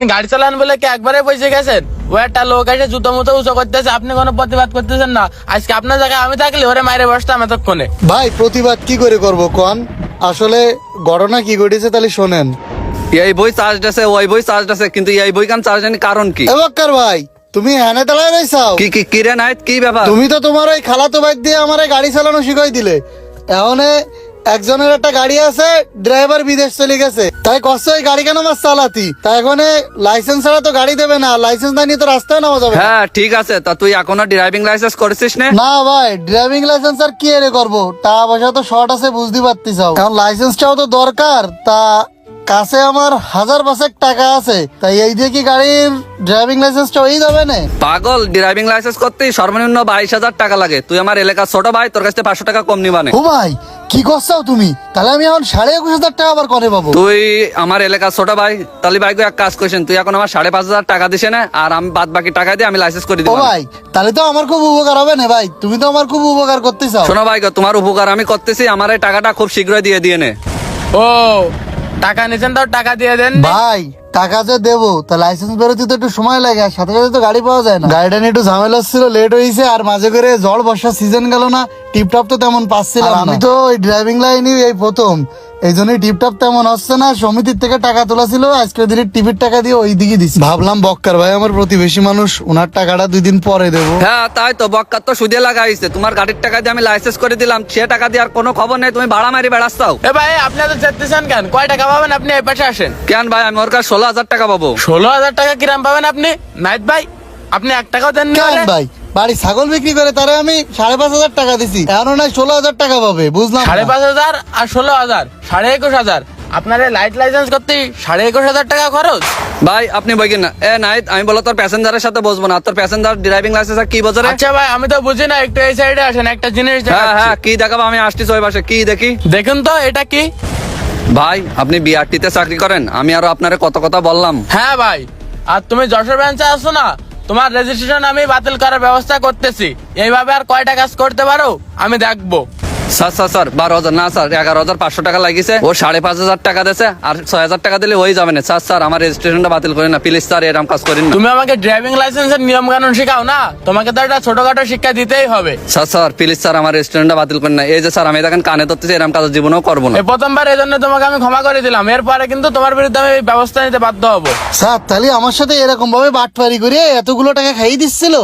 গাড়ি চালান বলে কি একবারে পয়সা গেছেন? ও একটা লোক এসে জুতো মুতো উঁচু করতেছে, আপনি কোনো প্রতিবাদ করতেছেন না। আজকে আপনার জায়গায় আমি থাকলে ওরে মাইরে বসতাম এতক্ষণে। ভাই প্রতিবাদ কি করে করব কোন? আসলে ঘটনা কি ঘটেছে তাহলে শোনেন। এই বই চার্জ আছে, ওই বই চার্জ আছে, কিন্তু এই বই কান চার্জ নেই, কারণ কি? এ বক্কার ভাই, তুমি হ্যানে দাঁড়ায় রইছাও? কি কি কিরে নাইত, কি ব্যাপার? তুমি তো তোমার ওই খালাতো ভাই দিয়ে আমার গাড়ি চালানো শিখাই দিলে। এখন একজনের একটা গাড়ি আছে, ড্রাইভার বিদেশ চলে গেছে, তাই কষ্ট ওই গাড়ি কেন আমার চালাতি। তাই এখন লাইসেন্স ছাড়া তো গাড়ি দেবে না, লাইসেন্স না নিয়ে তো রাস্তায় নামা যাবে না। হ্যাঁ ঠিক আছে, তা তুই এখনো ড্রাইভিং লাইসেন্স করেছিস না? না ভাই, ড্রাইভিং লাইসেন্স আর কি এর করবো, টাকা পয়সা তো শর্ট আছে বুঝতে পারতিস। এখন লাইসেন্সটাও তো দরকার, তা কাছে আমার 1000 টাকা আছে, তাই এই দিয়ে কি গাড়ির ড্রাইভিং লাইসেন্সটা হয়ে যাবে না? পাগল, ড্রাইভিং লাইসেন্স করতে সর্বনিম্ন 22,000 টাকা লাগে। তুই আমার এলাকার ছোট ভাই, তোর কাছে 500 টাকা কম নিবানে। ও ভাই, কি করছাও তুমি? তাহলে আমি এখন 21,500 টাকা আবার করে পাবো? তুই আমার এলাকার ছোট ভাই, তাহলে ভাই এক কাজ করছেন, তুই এখন আমার 5,500 টাকা দিছে না, আর আমি বাদ বাকি টাকা দিয়ে আমি লাইসেন্স করে ও দিব। ভাই, তাহলে তো আমার খুব উপকার হবে না ভাই, তুমি তো আমার খুব উপকার করতে চাও। শোনো ভাই, তোমার উপকার আমি করতেছি, আমার এই টাকাটা খুব শীঘ্রই দিয়ে নে। ও টাকা নিছেন, তাও টাকা দিয়ে দেন। ভাই টাকা যে দেবো, তা লাইসেন্স বেরোতে তো একটু সময় লাগে, আর সাথে সাথে তো গাড়ি পাওয়া যায় না। গাড়িটা নিয়ে একটু ঝামেলা ছিল, লেট হয়েছে, আর মাঝে করে ঝড় বর্ষার সিজন গেল না, টিপটপ তো তেমন পাচ্ছিলাম না। আমি তো ওই ড্রাইভিং লাইনে এই প্রথম, এই জন্যই টিপটপ তেমন হচ্ছে না। সমিতির থেকে টাকা তোলা ছিল, আজকের দিনে টিভির টাকা দিয়ে ওই দিকে দিচ্ছি। ভাবলাম বক্কার ভাই আমার প্রতিবেশী মানুষ, ওনার টাকাটা 2 দিন পরে দেবো। হ্যাঁ তাই তো, বক্কার তো সুদে লাগাইছে। তোমার গাড়ির টাকা দিয়ে আমি লাইসেন্স করে দিলাম, সে টাকা দিয়ে আর কোনো খবর নেই, তুমি ভাড়া মারি বেড়াচ্ছাও। এ ভাই, আপনি তো চেতেছেন কেন? কয় টাকা পাবেন আপনি? এই পাশে আসেন। কেন ভাই, আমি ওর কাছে 16,000 টাকা পাবো। 16,000 টাকা কিরাম পাবেন আপনি? নাইত ভাই, আপনি 1 টাকাও দেন না। কেন ভাই, বাড়ি ছাগল বিক্রি করে তারে আমি 5,500 টাকা দিছি, এখনো নাই 16,000 টাকা পাবে, বুঝলাম না। 5,500 আর 16,000, 21,500। আপনার লাইট লাইসেন্স করতে 21,500 টাকা খরচ। ভাই আপনি বইকেন না। এ নাই, আমি বলো তোর প্যাসেঞ্জারের সাথে বসবো না। তোর প্যাসেঞ্জার ড্রাইভিং লাইসেন্স কি বোঝে রে? আচ্ছা ভাই, আমি তো বুঝি না, একটু এই সাইডে আসেন, একটা জিনিস হ্যাঁ দেখাচ্ছি। হ্যাঁ, কি দেখাবো? আমি আসছি ওই পাশে, কি দেখি? দেখুন তো এটা কি। ভাই আপনি বিআরটিতে চাকরি করেন, আমি আরো আপনারে কত কথা বললাম। হ্যাঁ ভাই, আর তুমি যশোর ব্রাঞ্চে আসছো না, তোমার রেজিস্ট্রেশন আমি বাতিল করার ব্যবস্থা করতেছি। এইভাবে আর কয়টা কাজ করতে পারো আমি দেখবো। স্যার স্যার স্যার 12,000 না স্যার, 11,500 টাকা লাগিয়েছে। ও 5,500 টাকা দিয়েছে, আর 6,000 টাকা দিলে হয়ে যাবে না। স্যার স্যার আমার রেজিস্ট্রেশনটা বাতিল করেন না প্লিজ স্যার, এরকম কাজ করেন না। তুমি আমাকে ড্রাইভিং লাইসেন্সের নিয়ম কানুন শিখাও না, তোমাকে তো একটা ছোটখাটো শিক্ষা দিতেই হবে। স্যার স্যার প্লিজ স্যার আমার রেজিস্ট্রেশনটা বাতিল করেন না। এই যে স্যার আমি দেখেন কানে ধরতেছি, এরকম কাজ জীবনেও করবো না। এই প্রথমবার এই জন্য তোমাকে আমি ক্ষমা করে দিলাম, এরপরে কিন্তু তোমার বিরুদ্ধে আমি ব্যবস্থা নিতে বাধ্য হবো। স্যার তাহলে আমার সাথে এরকম ভাবে বাটপারি করে এতগুলো টাকা খাইয়ে দিচ্ছিল?